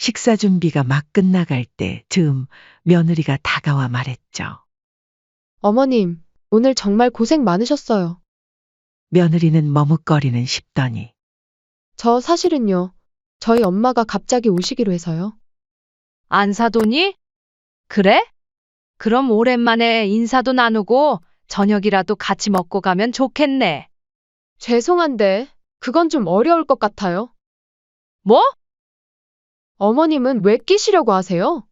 식사 준비가 막 끝나갈 때 즈음 며느리가 다가와 말했죠. 어머님, 오늘 정말 고생 많으셨어요. 며느리는 머뭇거리는 싶더니 저 사실은요, 저희 엄마가 갑자기 오시기로 해서요. 안 사도니? 그래? 그럼 오랜만에 인사도 나누고 저녁이라도 같이 먹고 가면 좋겠네. 죄송한데, 그건 좀 어려울 것 같아요. 뭐? 어머님은 왜 끼시려고 하세요?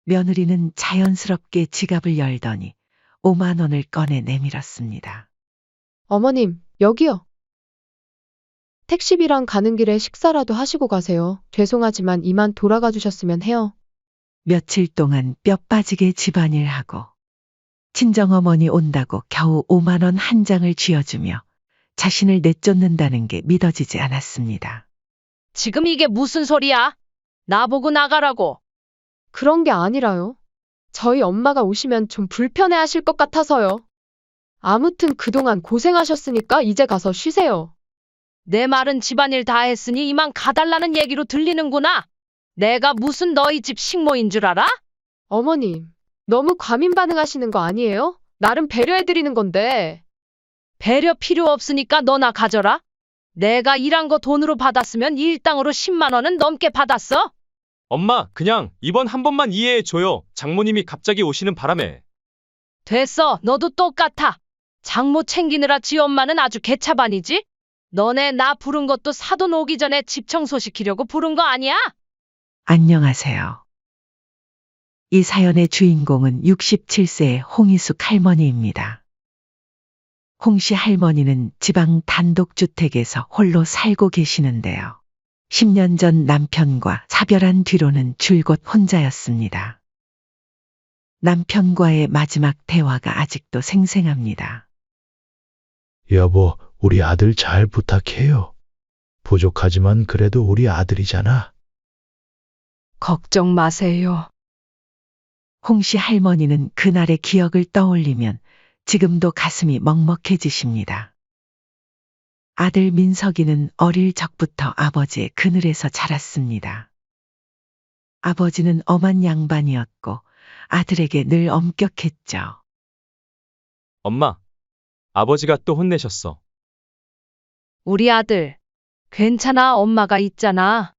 며느리는 자연스럽게 지갑을 열더니 5만 원을 꺼내 내밀었습니다. 어머님, 여기요. 택시비랑 가는 길에 식사라도 하시고 가세요. 죄송하지만 이만 돌아가 주셨으면 해요. 며칠 동안 뼈 빠지게 집안일하고 친정어머니 온다고 겨우 5만 원 한 장을 쥐어주며 자신을 내쫓는다는 게 믿어지지 않았습니다. 지금 이게 무슨 소리야? 나보고 나가라고. 그런 게 아니라요. 저희 엄마가 오시면 좀 불편해 하실 것 같아서요. 아무튼 그동안 고생하셨으니까 이제 가서 쉬세요. 내 말은 집안일 다 했으니 이만 가달라는 얘기로 들리는구나. 내가 무슨 너희 집 식모인 줄 알아? 어머님, 너무 과민 반응하시는 거 아니에요? 나름 배려해드리는 건데. 배려 필요 없으니까 너나 가져라. 내가 일한 거 돈으로 받았으면 일당으로 10만 원은 넘게 받았어. 엄마, 그냥 이번 한 번만 이해해줘요. 장모님이 갑자기 오시는 바람에. 됐어. 너도 똑같아. 장모 챙기느라 지 엄마는 아주 개차반이지? 너네 나 부른 것도 사돈 오기 전에 집 청소시키려고 부른 거 아니야? 안녕하세요. 이 사연의 주인공은 67세의 홍희숙 할머니입니다. 홍씨 할머니는 지방 단독주택에서 홀로 살고 계시는데요. 10년 전 남편과 사별한 뒤로는 줄곧 혼자였습니다. 남편과의 마지막 대화가 아직도 생생합니다. 여보, 우리 아들 잘 부탁해요. 부족하지만 그래도 우리 아들이잖아. 걱정 마세요. 홍씨 할머니는 그날의 기억을 떠올리면 지금도 가슴이 먹먹해지십니다. 아들 민석이는 어릴 적부터 아버지의 그늘에서 자랐습니다. 아버지는 엄한 양반이었고 아들에게 늘 엄격했죠. 엄마, 아버지가 또 혼내셨어. 우리 아들. 괜찮아. 엄마가 있잖아.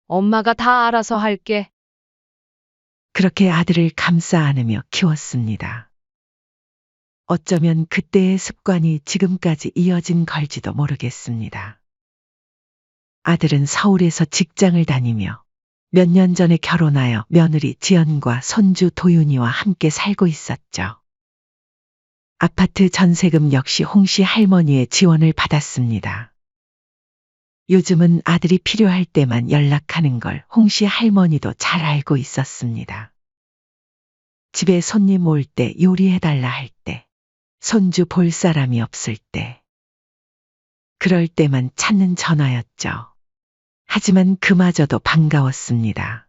엄마가 다 알아서 할게. 그렇게 아들을 감싸 안으며 키웠습니다. 어쩌면 그때의 습관이 지금까지 이어진 걸지도 모르겠습니다. 아들은 서울에서 직장을 다니며 몇 년 전에 결혼하여 며느리 지연과 손주 도윤이와 함께 살고 있었죠. 아파트 전세금 역시 홍씨 할머니의 지원을 받았습니다. 요즘은 아들이 필요할 때만 연락하는 걸 홍씨 할머니도 잘 알고 있었습니다. 집에 손님 올 때 요리해달라 할 때, 손주 볼 사람이 없을 때, 그럴 때만 찾는 전화였죠. 하지만 그마저도 반가웠습니다.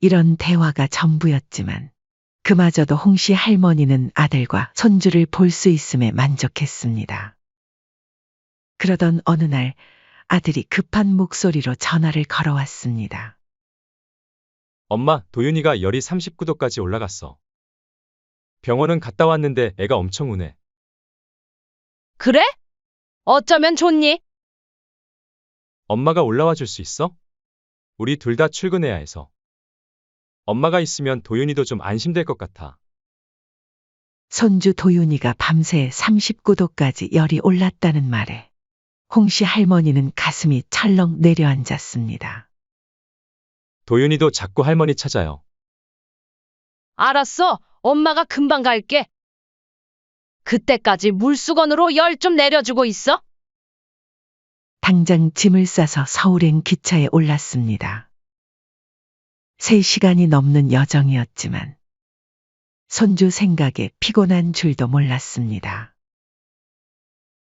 이런 대화가 전부였지만 그마저도 홍씨 할머니는 아들과 손주를 볼 수 있음에 만족했습니다. 그러던 어느 날 아들이 급한 목소리로 전화를 걸어왔습니다. 엄마, 도윤이가 열이 39도까지 올라갔어. 병원은 갔다 왔는데 애가 엄청 우네. 그래? 어쩌면 좋니? 엄마가 올라와 줄 수 있어? 우리 둘 다 출근해야 해서. 엄마가 있으면 도윤이도 좀 안심될 것 같아. 손주 도윤이가 밤새 39도까지 열이 올랐다는 말에 홍씨 할머니는 가슴이 철렁 내려앉았습니다. 도윤이도 자꾸 할머니 찾아요. 알았어. 엄마가 금방 갈게. 그때까지 물수건으로 열 좀 내려주고 있어. 당장 짐을 싸서 서울행 기차에 올랐습니다. 3시간이 넘는 여정이었지만 손주 생각에 피곤한 줄도 몰랐습니다.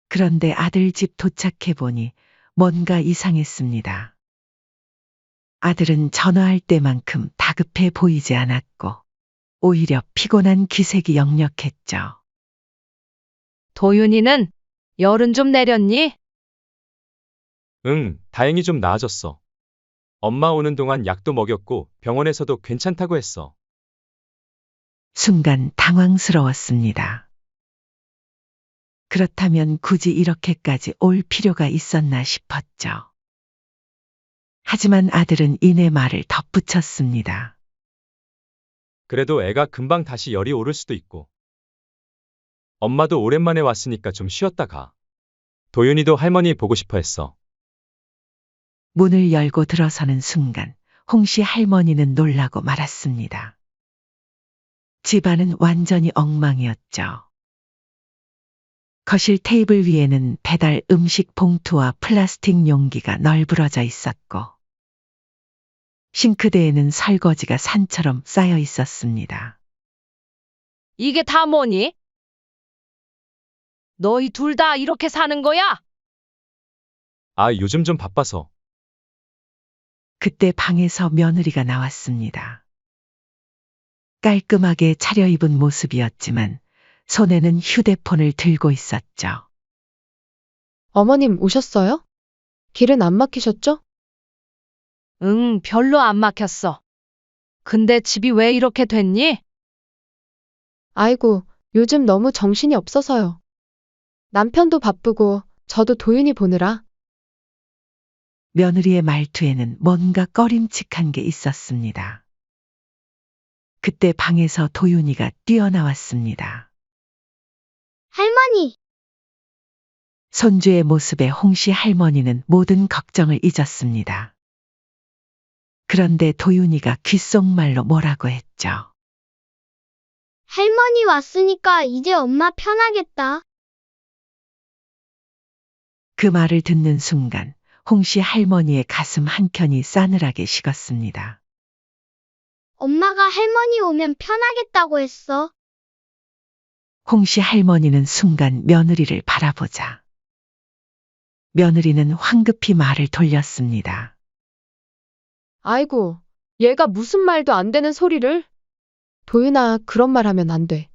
그런데 아들 집 도착해보니 뭔가 이상했습니다. 아들은 전화할 때만큼 다급해 보이지 않았고 오히려 피곤한 기색이 역력했죠. 도윤이는 열은 좀 내렸니? 응, 다행히 좀 나아졌어. 엄마 오는 동안 약도 먹였고 병원에서도 괜찮다고 했어. 순간 당황스러웠습니다. 그렇다면 굳이 이렇게까지 올 필요가 있었나 싶었죠. 하지만 아들은 이내 말을 덧붙였습니다. 그래도 애가 금방 다시 열이 오를 수도 있고. 엄마도 오랜만에 왔으니까 좀 쉬었다 가. 도윤이도 할머니 보고 싶어 했어. 문을 열고 들어서는 순간 홍씨 할머니는 놀라고 말았습니다. 집안은 완전히 엉망이었죠. 거실 테이블 위에는 배달 음식 봉투와 플라스틱 용기가 널브러져 있었고, 싱크대에는 설거지가 산처럼 쌓여 있었습니다. 이게 다 뭐니? 너희 둘 다 이렇게 사는 거야? 아, 요즘 좀 바빠서. 그때 방에서 며느리가 나왔습니다. 깔끔하게 차려입은 모습이었지만 손에는 휴대폰을 들고 있었죠. 어머님 오셨어요? 길은 안 막히셨죠? 응, 별로 안 막혔어. 근데 집이 왜 이렇게 됐니? 아이고, 요즘 너무 정신이 없어서요. 남편도 바쁘고 저도 도윤이 보느라. 며느리의 말투에는 뭔가 꺼림칙한 게 있었습니다. 그때 방에서 도윤이가 뛰어나왔습니다. 할머니, 손주의 모습에 홍씨 할머니는 모든 걱정을 잊었습니다. 그런데 도윤이가 귓속말로 뭐라고 했죠. 할머니 왔으니까 이제 엄마 편하겠다. 그 말을 듣는 순간 홍씨 할머니의 가슴 한켠이 싸늘하게 식었습니다. 엄마가 할머니 오면 편하겠다고 했어. 홍씨 할머니는 순간 며느리를 바라보자 며느리는 황급히 말을 돌렸습니다. 아이고, 얘가 무슨 말도 안 되는 소리를? 도윤아, 그런 말 하면 안 돼.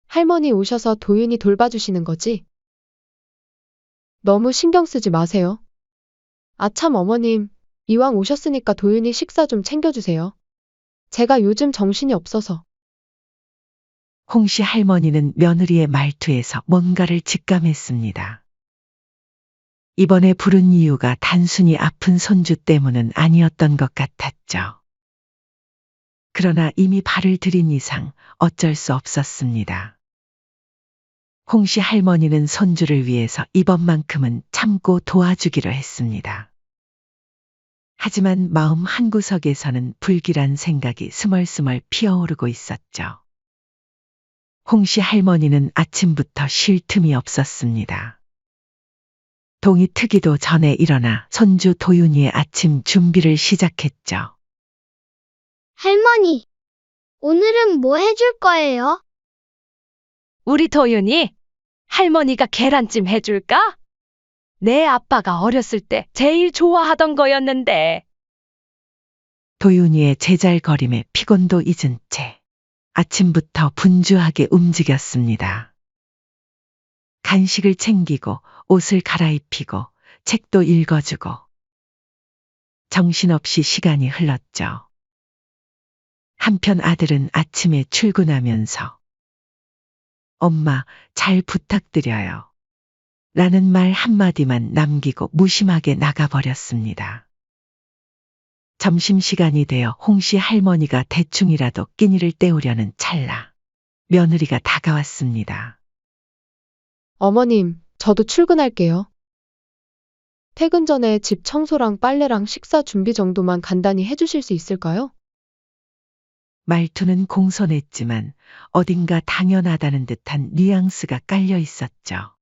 할머니 오셔서 도윤이 돌봐주시는 거지? 너무 신경 쓰지 마세요. 아참 어머님, 이왕 오셨으니까 도윤이 식사 좀 챙겨주세요. 제가 요즘 정신이 없어서. 홍씨 할머니는 며느리의 말투에서 뭔가를 직감했습니다. 이번에 부른 이유가 단순히 아픈 손주 때문은 아니었던 것 같았죠. 그러나 이미 발을 들인 이상 어쩔 수 없었습니다. 홍씨 할머니는 손주를 위해서 이번만큼은 참고 도와주기로 했습니다. 하지만 마음 한구석에서는 불길한 생각이 스멀스멀 피어오르고 있었죠. 홍씨 할머니는 아침부터 쉴 틈이 없었습니다. 동이 트기도 전에 일어나 손주 도윤이의 아침 준비를 시작했죠. 할머니, 오늘은 뭐 해줄 거예요? 우리 도윤이 할머니가 계란찜 해줄까? 내 아빠가 어렸을 때 제일 좋아하던 거였는데. 도윤이의 제잘거림에 피곤도 잊은 채 아침부터 분주하게 움직였습니다. 간식을 챙기고 옷을 갈아입히고 책도 읽어주고 정신없이 시간이 흘렀죠. 한편 아들은 아침에 출근하면서 엄마, 잘 부탁드려요. 라는 말 한마디만 남기고 무심하게 나가버렸습니다. 점심시간이 되어 홍씨 할머니가 대충이라도 끼니를 때우려는 찰나 며느리가 다가왔습니다. 어머님, 저도 출근할게요. 퇴근 전에 집 청소랑 빨래랑 식사 준비 정도만 간단히 해주실 수 있을까요? 말투는 공손했지만 어딘가 당연하다는 듯한 뉘앙스가 깔려 있었죠.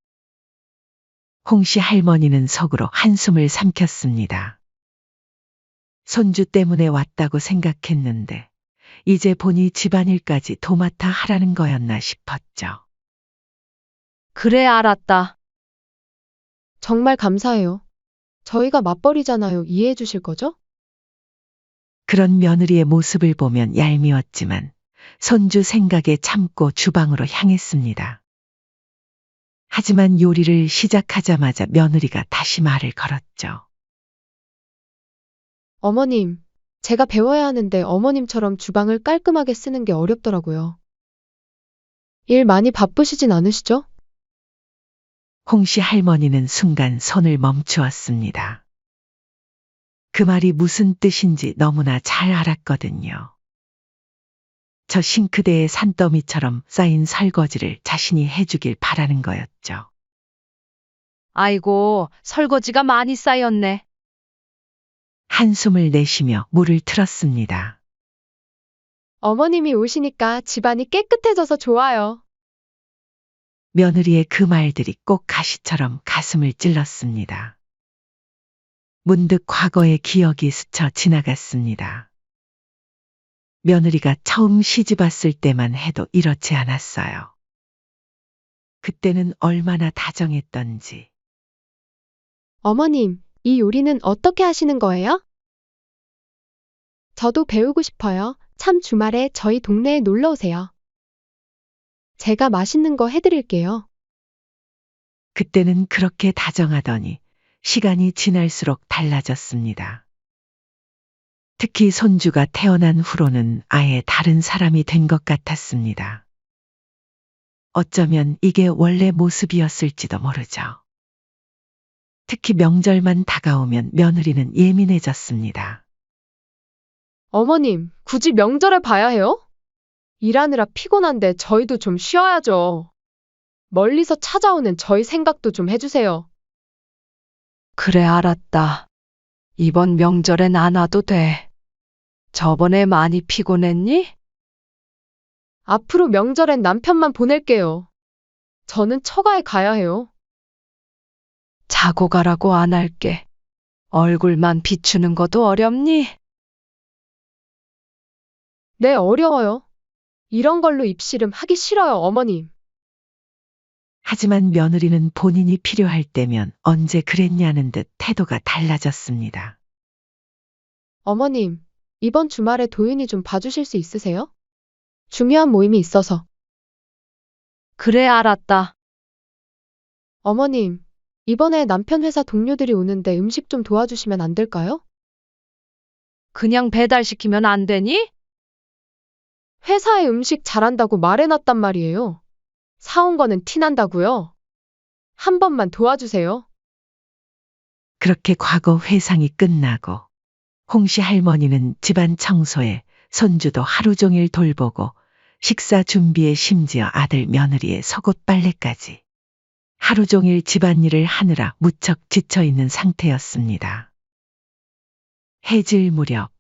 홍씨 할머니는 속으로 한숨을 삼켰습니다. 손주 때문에 왔다고 생각했는데 이제 보니 집안일까지 도맡아 하라는 거였나 싶었죠. 그래, 알았다. 정말 감사해요. 저희가 맞벌이잖아요. 이해해 주실 거죠? 그런 며느리의 모습을 보면 얄미웠지만 손주 생각에 참고 주방으로 향했습니다. 하지만 요리를 시작하자마자 며느리가 다시 말을 걸었죠. 어머님, 제가 배워야 하는데 어머님처럼 주방을 깔끔하게 쓰는 게 어렵더라고요. 일 많이 바쁘시진 않으시죠? 홍씨 할머니는 순간 손을 멈추었습니다. 그 말이 무슨 뜻인지 너무나 잘 알았거든요. 저 싱크대에 산더미처럼 쌓인 설거지를 자신이 해주길 바라는 거였죠. 아이고, 설거지가 많이 쌓였네. 한숨을 내쉬며 물을 틀었습니다. 어머님이 오시니까 집안이 깨끗해져서 좋아요. 며느리의 그 말들이 꼭 가시처럼 가슴을 찔렀습니다. 문득 과거의 기억이 스쳐 지나갔습니다. 며느리가 처음 시집 왔을 때만 해도 이렇지 않았어요. 그때는 얼마나 다정했던지. 어머님, 이 요리는 어떻게 하시는 거예요? 저도 배우고 싶어요. 참 주말에 저희 동네에 놀러 오세요. 제가 맛있는 거 해드릴게요. 그때는 그렇게 다정하더니 시간이 지날수록 달라졌습니다. 특히 손주가 태어난 후로는 아예 다른 사람이 된 것 같았습니다. 어쩌면 이게 원래 모습이었을지도 모르죠. 특히 명절만 다가오면 며느리는 예민해졌습니다. 어머님, 굳이 명절에 봐야 해요? 일하느라 피곤한데 저희도 좀 쉬어야죠. 멀리서 찾아오는 저희 생각도 좀 해주세요. 그래, 알았다. 이번 명절엔 안 와도 돼. 저번에 많이 피곤했니? 앞으로 명절엔 남편만 보낼게요. 저는 처가에 가야 해요. 자고 가라고 안 할게. 얼굴만 비추는 것도 어렵니? 네, 어려워요. 이런 걸로 입씨름 하기 싫어요, 어머님. 하지만 며느리는 본인이 필요할 때면 언제 그랬냐는 듯 태도가 달라졌습니다. 어머님, 이번 주말에 도윤이 좀 봐주실 수 있으세요? 중요한 모임이 있어서. 그래, 알았다. 어머님, 이번에 남편 회사 동료들이 오는데 음식 좀 도와주시면 안 될까요? 그냥 배달시키면 안 되니? 회사에 음식 잘한다고 말해놨단 말이에요. 사온 거는 티난다고요. 한 번만 도와주세요. 그렇게 과거 회상이 끝나고 홍씨 할머니는 집안 청소에 손주도 하루 종일 돌보고 식사 준비에 심지어 아들 며느리의 속옷 빨래까지 하루 종일 집안일을 하느라 무척 지쳐있는 상태였습니다. 해질 무렵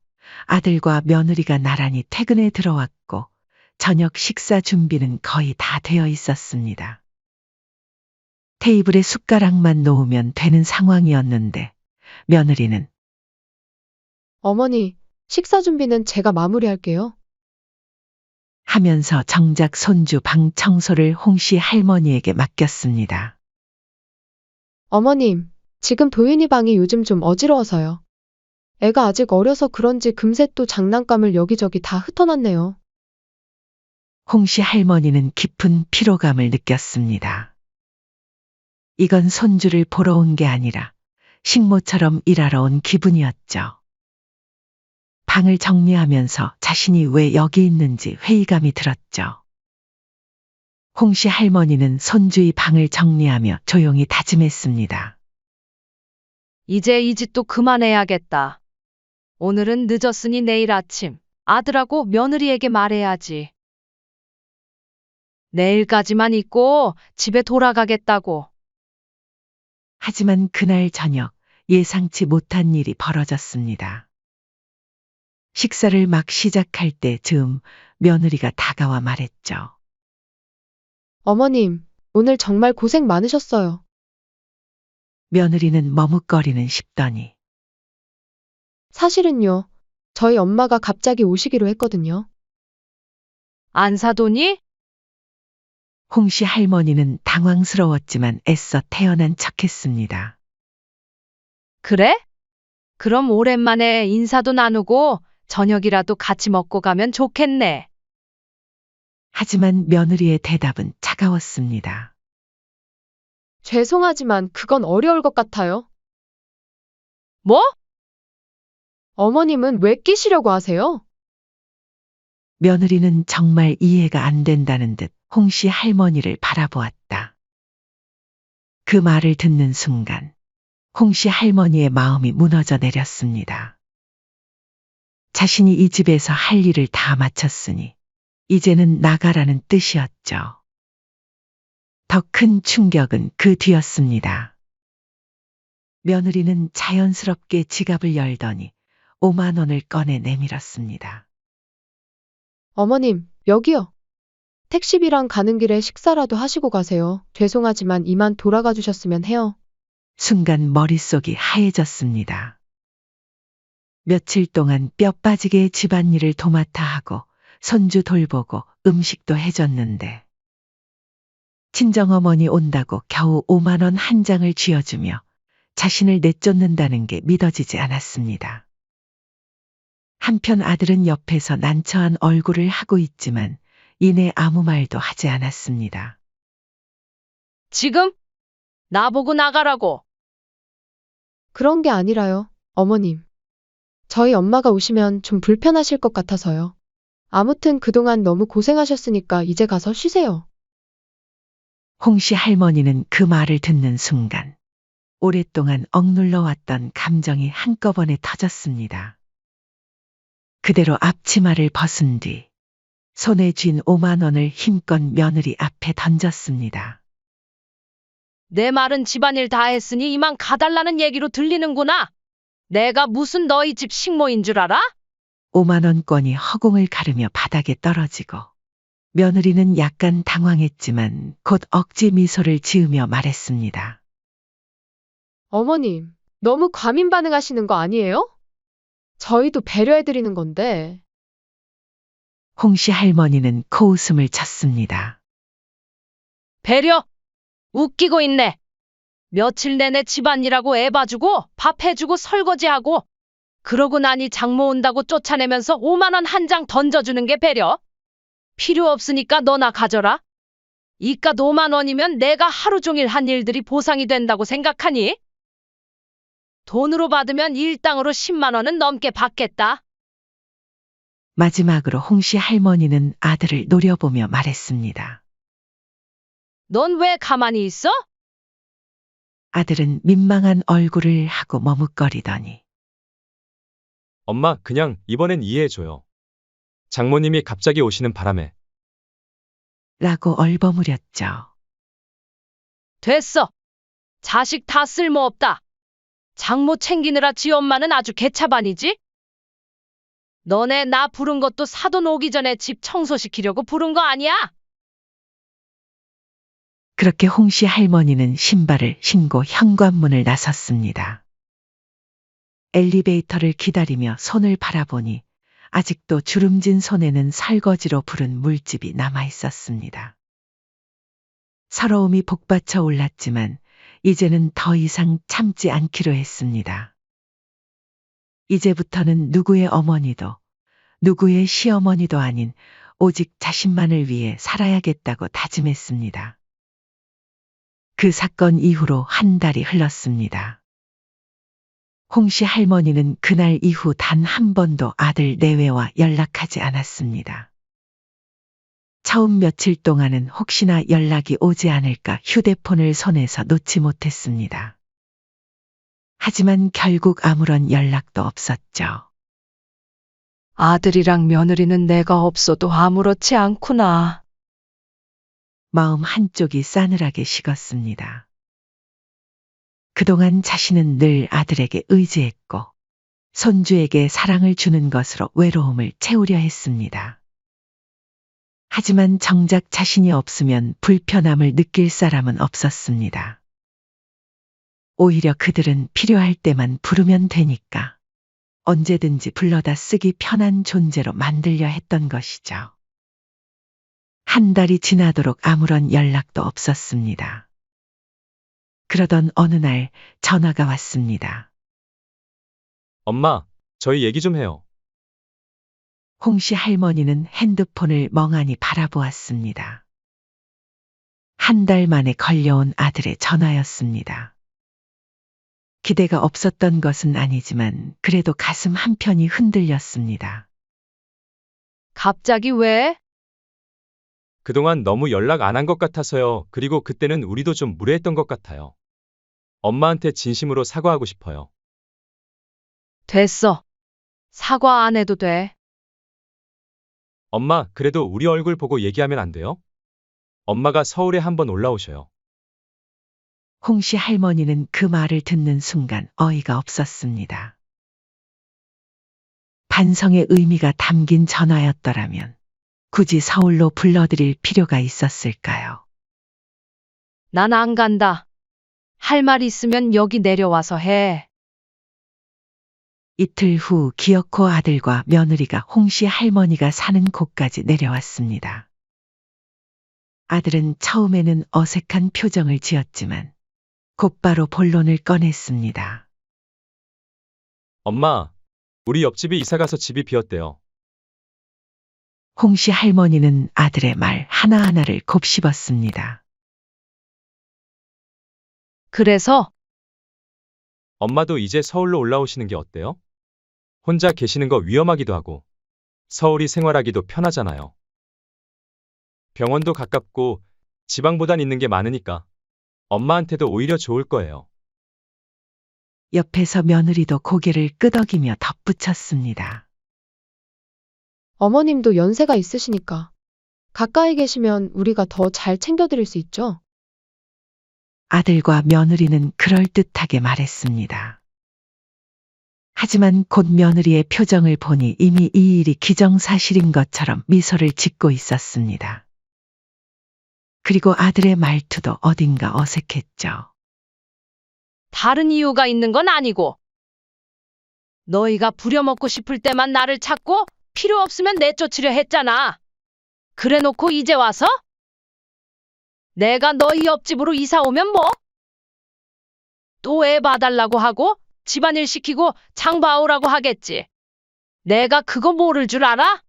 아들과 며느리가 나란히 퇴근에 들어왔고 저녁 식사 준비는 거의 다 되어 있었습니다. 테이블에 숟가락만 놓으면 되는 상황이었는데 며느리는 어머니, 식사 준비는 제가 마무리할게요. 하면서 정작 손주 방 청소를 홍씨 할머니에게 맡겼습니다. 어머님, 지금 도윤이 방이 요즘 좀 어지러워서요. 애가 아직 어려서 그런지 금세 또 장난감을 여기저기 다 흩어놨네요. 홍씨 할머니는 깊은 피로감을 느꼈습니다. 이건 손주를 보러 온 게 아니라 식모처럼 일하러 온 기분이었죠. 방을 정리하면서 자신이 왜 여기 있는지 회의감이 들었죠. 홍씨 할머니는 손주의 방을 정리하며 조용히 다짐했습니다. 이제 이 짓도 그만해야겠다. 오늘은 늦었으니 내일 아침 아들하고 며느리에게 말해야지. 내일까지만 있고 집에 돌아가겠다고. 하지만 그날 저녁 예상치 못한 일이 벌어졌습니다. 식사를 막 시작할 때 즈음 며느리가 다가와 말했죠. 어머님, 오늘 정말 고생 많으셨어요. 며느리는 머뭇거리는 싶더니 사실은요, 저희 엄마가 갑자기 오시기로 했거든요. 안 사도니? 홍씨 할머니는 당황스러웠지만 애써 태어난 척했습니다. 그래? 그럼 오랜만에 인사도 나누고 저녁이라도 같이 먹고 가면 좋겠네. 하지만 며느리의 대답은 차가웠습니다. 죄송하지만 그건 어려울 것 같아요. 뭐? 어머님은 왜 끼시려고 하세요? 며느리는 정말 이해가 안 된다는 듯 홍씨 할머니를 바라보았다. 그 말을 듣는 순간 홍씨 할머니의 마음이 무너져 내렸습니다. 자신이 이 집에서 할 일을 다 마쳤으니 이제는 나가라는 뜻이었죠. 더 큰 충격은 그 뒤였습니다. 며느리는 자연스럽게 지갑을 열더니 5만 원을 꺼내 내밀었습니다. 어머님, 여기요. 택시비랑 가는 길에 식사라도 하시고 가세요. 죄송하지만 이만 돌아가 주셨으면 해요. 순간 머릿속이 하얘졌습니다. 며칠 동안 뼈 빠지게 집안일을 도맡아 하고 손주 돌보고 음식도 해줬는데 친정어머니 온다고 겨우 5만 원 한 장을 쥐어주며 자신을 내쫓는다는 게 믿어지지 않았습니다. 한편 아들은 옆에서 난처한 얼굴을 하고 있지만 이내 아무 말도 하지 않았습니다. 지금? 나보고 나가라고. 그런 게 아니라요, 어머님. 저희 엄마가 오시면 좀 불편하실 것 같아서요. 아무튼 그동안 너무 고생하셨으니까 이제 가서 쉬세요. 홍씨 할머니는 그 말을 듣는 순간 오랫동안 억눌러 왔던 감정이 한꺼번에 터졌습니다. 그대로 앞치마를 벗은 뒤 손에 쥔 5만 원을 힘껏 며느리 앞에 던졌습니다. 내 말은 집안일 다 했으니 이만 가달라는 얘기로 들리는구나. 내가 무슨 너희 집 식모인 줄 알아? 5만 원권이 허공을 가르며 바닥에 떨어지고 며느리는 약간 당황했지만 곧 억지 미소를 지으며 말했습니다. 어머님, 너무 과민 반응하시는 거 아니에요? 저희도 배려해드리는 건데. 홍씨 할머니는 코웃음을 쳤습니다. 배려? 웃기고 있네. 며칠 내내 집안일하고 애 봐주고 밥 해주고 설거지하고 그러고 나니 장모 온다고 쫓아내면서 5만 원 한 장 던져주는 게 배려? 필요 없으니까 너나 가져라. 이깟 5만 원이면 내가 하루 종일 한 일들이 보상이 된다고 생각하니? 돈으로 받으면 일당으로 10만 원은 넘게 받겠다. 마지막으로 홍씨 할머니는 아들을 노려보며 말했습니다. 넌 왜 가만히 있어? 아들은 민망한 얼굴을 하고 머뭇거리더니 엄마, 그냥 이번엔 이해해줘요. 장모님이 갑자기 오시는 바람에. 라고 얼버무렸죠. 됐어. 자식 다 쓸모없다. 장모 챙기느라 지 엄마는 아주 개차반이지? 너네 나 부른 것도 사돈 오기 전에 집 청소시키려고 부른 거 아니야? 그렇게 홍씨 할머니는 신발을 신고 현관문을 나섰습니다. 엘리베이터를 기다리며 손을 바라보니 아직도 주름진 손에는 설거지로 부른 물집이 남아 있었습니다. 서러움이 복받쳐 올랐지만 이제는 더 이상 참지 않기로 했습니다. 이제부터는 누구의 어머니도 누구의 시어머니도 아닌 오직 자신만을 위해 살아야겠다고 다짐했습니다. 그 사건 이후로 한 달이 흘렀습니다. 홍씨 할머니는 그날 이후 단 한 번도 아들 내외와 연락하지 않았습니다. 처음 며칠 동안은 혹시나 연락이 오지 않을까 휴대폰을 손에서 놓지 못했습니다. 하지만 결국 아무런 연락도 없었죠. 아들이랑 며느리는 내가 없어도 아무렇지 않구나. 마음 한쪽이 싸늘하게 식었습니다. 그동안 자신은 늘 아들에게 의지했고 손주에게 사랑을 주는 것으로 외로움을 채우려 했습니다. 하지만 정작 자신이 없으면 불편함을 느낄 사람은 없었습니다. 오히려 그들은 필요할 때만 부르면 되니까 언제든지 불러다 쓰기 편한 존재로 만들려 했던 것이죠. 한 달이 지나도록 아무런 연락도 없었습니다. 그러던 어느 날 전화가 왔습니다. 엄마, 저희 얘기 좀 해요. 홍씨 할머니는 핸드폰을 멍하니 바라보았습니다. 한 달 만에 걸려온 아들의 전화였습니다. 기대가 없었던 것은 아니지만 그래도 가슴 한편이 흔들렸습니다. 갑자기 왜? 그동안 너무 연락 안 한 것 같아서요. 그리고 그때는 우리도 좀 무례했던 것 같아요. 엄마한테 진심으로 사과하고 싶어요. 됐어. 사과 안 해도 돼. 엄마, 그래도 우리 얼굴 보고 얘기하면 안 돼요? 엄마가 서울에 한번 올라오셔요. 홍씨 할머니는 그 말을 듣는 순간 어이가 없었습니다. 반성의 의미가 담긴 전화였더라면 굳이 서울로 불러드릴 필요가 있었을까요? 난 안 간다. 할 말 있으면 여기 내려와서 해. 이틀 후 기어코 아들과 며느리가 홍씨 할머니가 사는 곳까지 내려왔습니다. 아들은 처음에는 어색한 표정을 지었지만 곧바로 본론을 꺼냈습니다. 엄마, 우리 옆집이 이사가서 집이 비었대요. 홍씨 할머니는 아들의 말 하나하나를 곱씹었습니다. 그래서 엄마도 이제 서울로 올라오시는 게 어때요? 혼자 계시는 거 위험하기도 하고, 서울이 생활하기도 편하잖아요. 병원도 가깝고, 지방보단 있는 게 많으니까, 엄마한테도 오히려 좋을 거예요. 옆에서 며느리도 고개를 끄덕이며 덧붙였습니다. 어머님도 연세가 있으시니까 가까이 계시면 우리가 더 잘 챙겨드릴 수 있죠? 아들과 며느리는 그럴듯하게 말했습니다. 하지만 곧 며느리의 표정을 보니 이미 이 일이 기정사실인 것처럼 미소를 짓고 있었습니다. 그리고 아들의 말투도 어딘가 어색했죠. 다른 이유가 있는 건 아니고. 너희가 부려먹고 싶을 때만 나를 찾고 필요 없으면 내쫓으려 했잖아. 그래 놓고 이제 와서? 내가 너희 옆집으로 이사 오면 뭐? 또 애 봐달라고 하고 집안일 시키고 장 봐오라고 하겠지. 내가 그거 모를 줄 알아?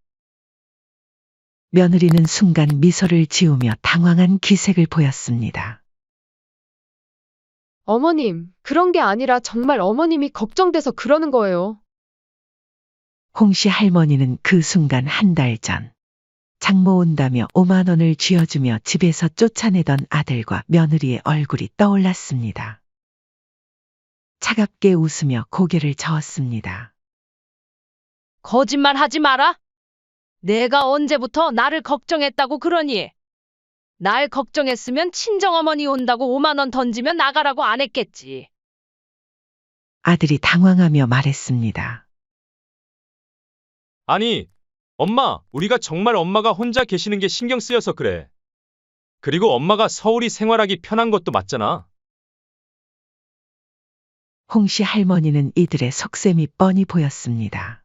며느리는 순간 미소를 지으며 당황한 기색을 보였습니다. 어머님, 그런 게 아니라 정말 어머님이 걱정돼서 그러는 거예요. 홍씨 할머니는 그 순간 한 달 전 장모 온다며 5만 원을 쥐어주며 집에서 쫓아내던 아들과 며느리의 얼굴이 떠올랐습니다. 차갑게 웃으며 고개를 저었습니다. 거짓말 하지 마라. 내가 언제부터 나를 걱정했다고 그러니? 날 걱정했으면 친정어머니 온다고 5만 원 던지면 나가라고 안 했겠지. 아들이 당황하며 말했습니다. 아니, 엄마, 우리가 정말 엄마가 혼자 계시는 게 신경 쓰여서 그래. 그리고 엄마가 서울이 생활하기 편한 것도 맞잖아. 홍씨 할머니는 이들의 속셈이 뻔히 보였습니다.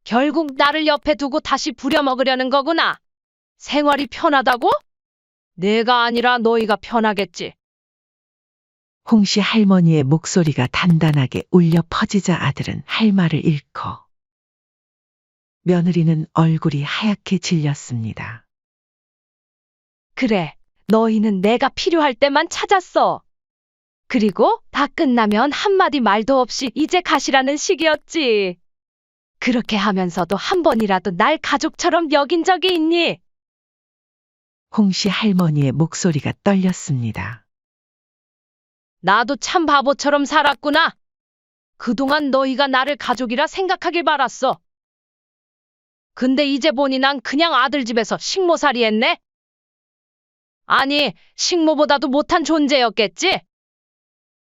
결국 나를 옆에 두고 다시 부려먹으려는 거구나. 생활이 편하다고? 내가 아니라 너희가 편하겠지. 홍씨 할머니의 목소리가 단단하게 울려 퍼지자 아들은 할 말을 잃고 며느리는 얼굴이 하얗게 질렸습니다. 그래, 너희는 내가 필요할 때만 찾았어. 그리고 다 끝나면 한마디 말도 없이 이제 가시라는 식이었지. 그렇게 하면서도 한 번이라도 날 가족처럼 여긴 적이 있니? 홍씨 할머니의 목소리가 떨렸습니다. 나도 참 바보처럼 살았구나. 그동안 너희가 나를 가족이라 생각하길 바랐어. 근데 이제 보니 난 그냥 아들 집에서 식모살이 했네? 아니, 식모보다도 못한 존재였겠지?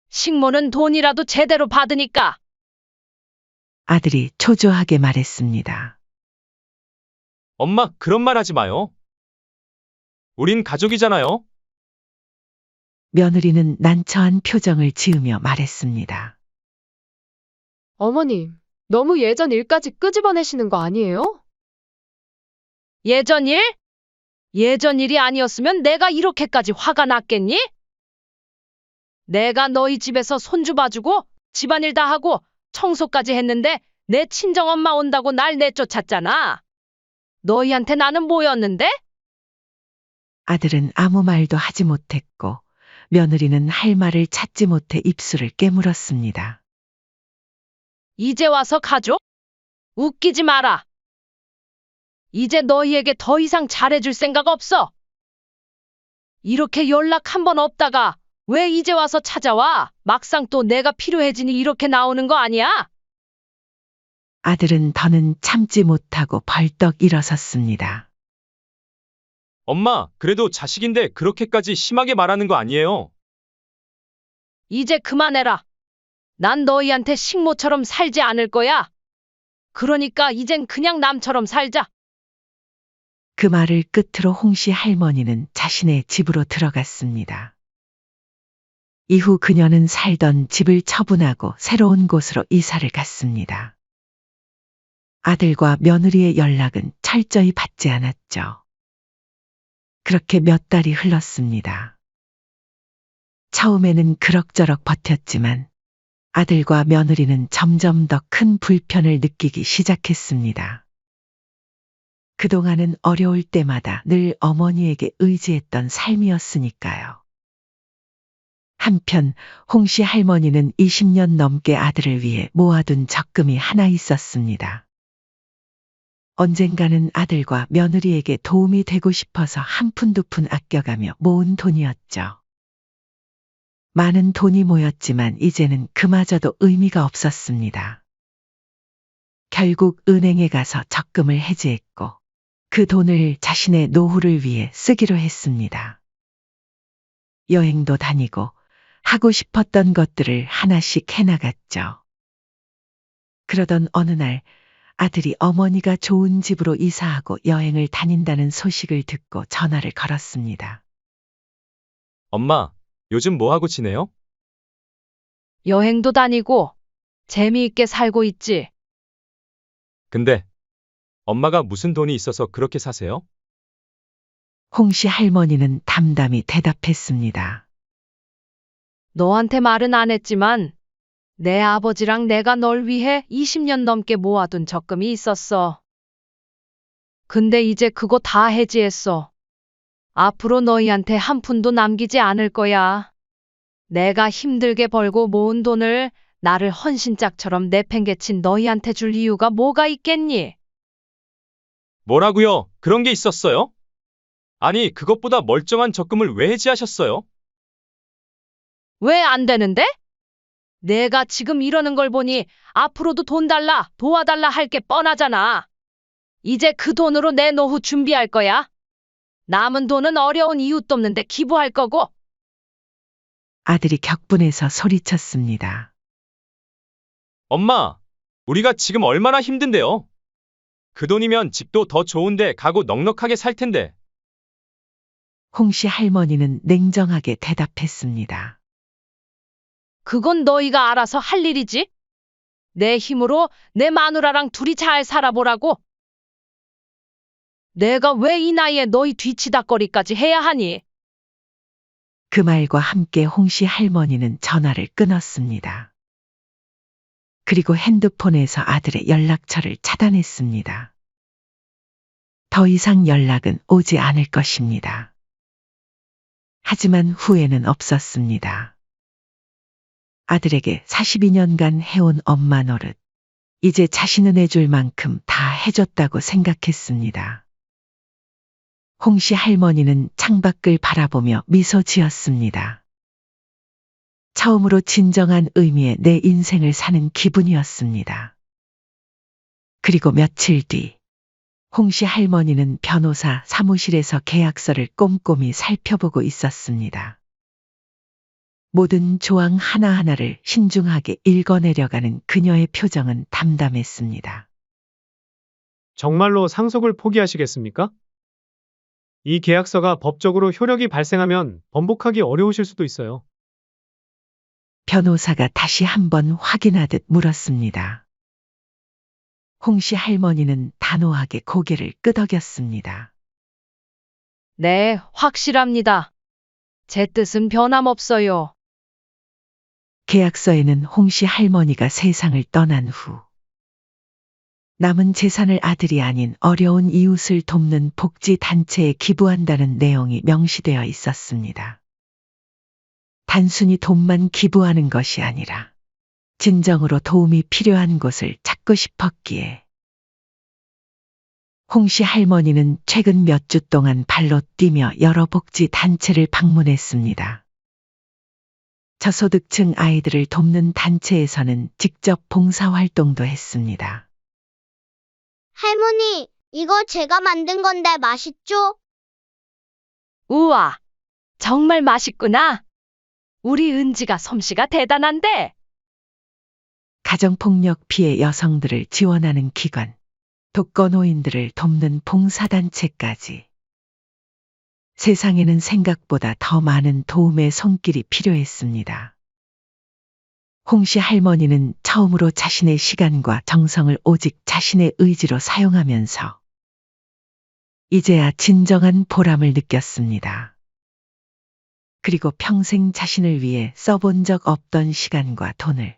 식모는 돈이라도 제대로 받으니까. 아들이 초조하게 말했습니다. 엄마, 그런 말 하지 마요. 우린 가족이잖아요. 며느리는 난처한 표정을 지으며 말했습니다. 어머님, 너무 예전 일까지 끄집어내시는 거 아니에요? 예전 일? 예전 일이 아니었으면 내가 이렇게까지 화가 났겠니? 내가 너희 집에서 손주 봐주고 집안일 다 하고 청소까지 했는데 내 친정엄마 온다고 날 내쫓았잖아. 너희한테 나는 뭐였는데? 아들은 아무 말도 하지 못했고 며느리는 할 말을 찾지 못해 입술을 깨물었습니다. 이제 와서 가족? 웃기지 마라. 이제 너희에게 더 이상 잘해줄 생각 없어. 이렇게 연락 한 번 없다가 왜 이제 와서 찾아와? 막상 또 내가 필요해지니 이렇게 나오는 거 아니야? 아들은 더는 참지 못하고 벌떡 일어섰습니다. 엄마, 그래도 자식인데 그렇게까지 심하게 말하는 거 아니에요? 이제 그만해라. 난 너희한테 식모처럼 살지 않을 거야. 그러니까 이젠 그냥 남처럼 살자. 그 말을 끝으로 홍씨 할머니는 자신의 집으로 들어갔습니다. 이후 그녀는 살던 집을 처분하고 새로운 곳으로 이사를 갔습니다. 아들과 며느리의 연락은 철저히 받지 않았죠. 그렇게 몇 달이 흘렀습니다. 처음에는 그럭저럭 버텼지만 아들과 며느리는 점점 더 큰 불편을 느끼기 시작했습니다. 그동안은 어려울 때마다 늘 어머니에게 의지했던 삶이었으니까요. 한편 홍씨 할머니는 20년 넘게 아들을 위해 모아둔 적금이 하나 있었습니다. 언젠가는 아들과 며느리에게 도움이 되고 싶어서 한 푼 두 푼 아껴가며 모은 돈이었죠. 많은 돈이 모였지만 이제는 그마저도 의미가 없었습니다. 결국 은행에 가서 적금을 해지했고 그 돈을 자신의 노후를 위해 쓰기로 했습니다. 여행도 다니고 하고 싶었던 것들을 하나씩 해나갔죠. 그러던 어느 날 아들이 어머니가 좋은 집으로 이사하고 여행을 다닌다는 소식을 듣고 전화를 걸었습니다. 엄마, 요즘 뭐 하고 지내요? 여행도 다니고 재미있게 살고 있지. 근데 엄마가 무슨 돈이 있어서 그렇게 사세요? 홍씨 할머니는 담담히 대답했습니다. 너한테 말은 안 했지만 내 아버지랑 내가 널 위해 20년 넘게 모아둔 적금이 있었어. 근데 이제 그거 다 해지했어. 앞으로 너희한테 한 푼도 남기지 않을 거야. 내가 힘들게 벌고 모은 돈을 나를 헌신짝처럼 내팽개친 너희한테 줄 이유가 뭐가 있겠니? 뭐라고요? 그런 게 있었어요? 아니, 그것보다 멀쩡한 적금을 왜 해지하셨어요? 왜 안 되는데? 내가 지금 이러는 걸 보니 앞으로도 돈 달라, 도와달라 할 게 뻔하잖아. 이제 그 돈으로 내 노후 준비할 거야. 남은 돈은 어려운 이웃 돕는데 기부할 거고. 아들이 격분해서 소리쳤습니다. 엄마, 우리가 지금 얼마나 힘든데요? 그 돈이면 집도 더 좋은데 가고 넉넉하게 살 텐데. 홍씨 할머니는 냉정하게 대답했습니다. 그건 너희가 알아서 할 일이지. 내 힘으로 내 마누라랑 둘이 잘 살아보라고. 내가 왜 이 나이에 너희 뒤치다거리까지 해야 하니? 그 말과 함께 홍씨 할머니는 전화를 끊었습니다. 그리고 핸드폰에서 아들의 연락처를 차단했습니다. 더 이상 연락은 오지 않을 것입니다. 하지만 후회는 없었습니다. 아들에게 42년간 해온 엄마 노릇, 이제 자신은 해줄 만큼 다 해줬다고 생각했습니다. 홍씨 할머니는 창밖을 바라보며 미소 지었습니다. 처음으로 진정한 의미의 내 인생을 사는 기분이었습니다. 그리고 며칠 뒤, 홍씨 할머니는 변호사 사무실에서 계약서를 꼼꼼히 살펴보고 있었습니다. 모든 조항 하나하나를 신중하게 읽어내려가는 그녀의 표정은 담담했습니다. 정말로 상속을 포기하시겠습니까? 이 계약서가 법적으로 효력이 발생하면 번복하기 어려우실 수도 있어요. 변호사가 다시 한번 확인하듯 물었습니다. 홍씨 할머니는 단호하게 고개를 끄덕였습니다. 네, 확실합니다. 제 뜻은 변함없어요. 계약서에는 홍씨 할머니가 세상을 떠난 후 남은 재산을 아들이 아닌 어려운 이웃을 돕는 복지 단체에 기부한다는 내용이 명시되어 있었습니다. 단순히 돈만 기부하는 것이 아니라 진정으로 도움이 필요한 곳을 찾고 싶었기에 홍씨 할머니는 최근 몇 주 동안 발로 뛰며 여러 복지 단체를 방문했습니다. 저소득층 아이들을 돕는 단체에서는 직접 봉사활동도 했습니다. 할머니, 이거 제가 만든 건데 맛있죠? 우와, 정말 맛있구나. 우리 은지가 솜씨가 대단한데. 가정폭력 피해 여성들을 지원하는 기관, 독거노인들을 돕는 봉사단체까지. 세상에는 생각보다 더 많은 도움의 손길이 필요했습니다. 홍씨 할머니는 처음으로 자신의 시간과 정성을 오직 자신의 의지로 사용하면서 이제야 진정한 보람을 느꼈습니다. 그리고 평생 자신을 위해 써본 적 없던 시간과 돈을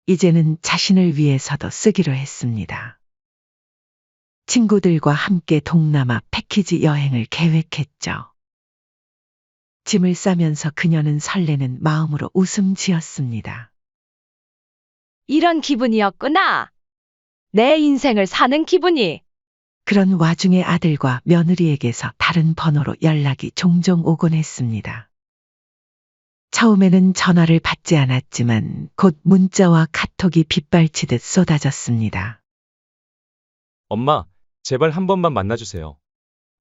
이제는 자신을 위해서도 쓰기로 했습니다. 친구들과 함께 동남아 패키지 여행을 계획했죠. 짐을 싸면서 그녀는 설레는 마음으로 웃음 지었습니다. 이런 기분이었구나. 내 인생을 사는 기분이. 그런 와중에 아들과 며느리에게서 다른 번호로 연락이 종종 오곤 했습니다. 처음에는 전화를 받지 않았지만 곧 문자와 카톡이 빗발치듯 쏟아졌습니다. 엄마, 제발 한 번만 만나주세요.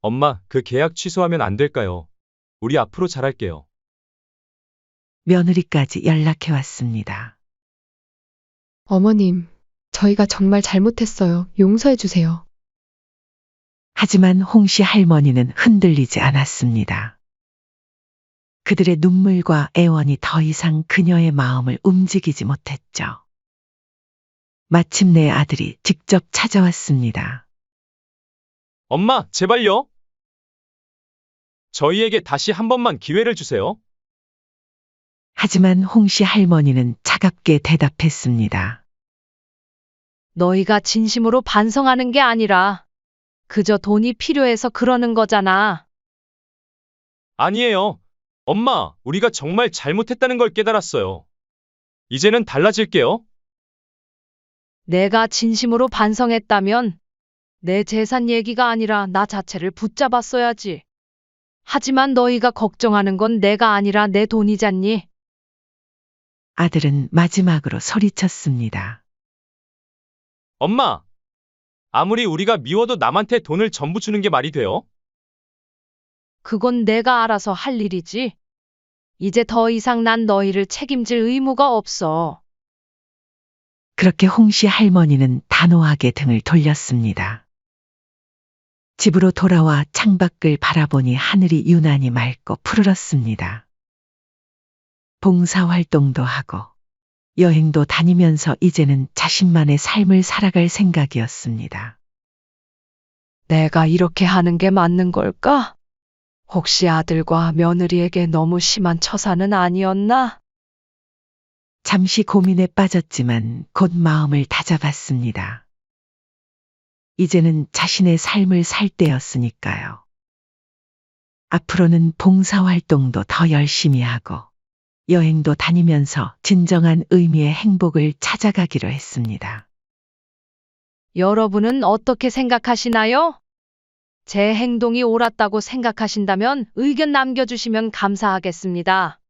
엄마, 그 계약 취소하면 안 될까요? 우리 앞으로 잘할게요. 며느리까지 연락해왔습니다. 어머님, 저희가 정말 잘못했어요. 용서해 주세요. 하지만 홍씨 할머니는 흔들리지 않았습니다. 그들의 눈물과 애원이 더 이상 그녀의 마음을 움직이지 못했죠. 마침내 아들이 직접 찾아왔습니다. 엄마, 제발요. 저희에게 다시 한 번만 기회를 주세요. 하지만 홍씨 할머니는 차갑게 대답했습니다. 너희가 진심으로 반성하는 게 아니라 그저 돈이 필요해서 그러는 거잖아. 아니에요. 엄마, 우리가 정말 잘못했다는 걸 깨달았어요. 이제는 달라질게요. 내가 진심으로 반성했다면 내 재산 얘기가 아니라 나 자체를 붙잡았어야지. 하지만 너희가 걱정하는 건 내가 아니라 내 돈이잖니. 아들은 마지막으로 소리쳤습니다. 엄마, 아무리 우리가 미워도 남한테 돈을 전부 주는 게 말이 돼요? 그건 내가 알아서 할 일이지. 이제 더 이상 난 너희를 책임질 의무가 없어. 그렇게 홍씨 할머니는 단호하게 등을 돌렸습니다. 집으로 돌아와 창밖을 바라보니 하늘이 유난히 맑고 푸르렀습니다. 봉사활동도 하고 여행도 다니면서 이제는 자신만의 삶을 살아갈 생각이었습니다. 내가 이렇게 하는 게 맞는 걸까? 혹시 아들과 며느리에게 너무 심한 처사는 아니었나? 잠시 고민에 빠졌지만 곧 마음을 다잡았습니다. 이제는 자신의 삶을 살 때였으니까요. 앞으로는 봉사활동도 더 열심히 하고 여행도 다니면서 진정한 의미의 행복을 찾아가기로 했습니다. 여러분은 어떻게 생각하시나요? 제 행동이 옳았다고 생각하신다면 의견 남겨주시면 감사하겠습니다.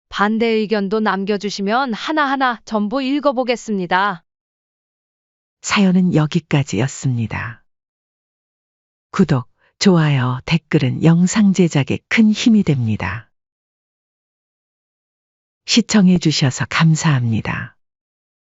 반대 의견도 남겨주시면 하나하나 전부 읽어보겠습니다. 사연은 여기까지였습니다. 구독, 좋아요, 댓글은 영상 제작에 큰 힘이 됩니다. 시청해 주셔서 감사합니다.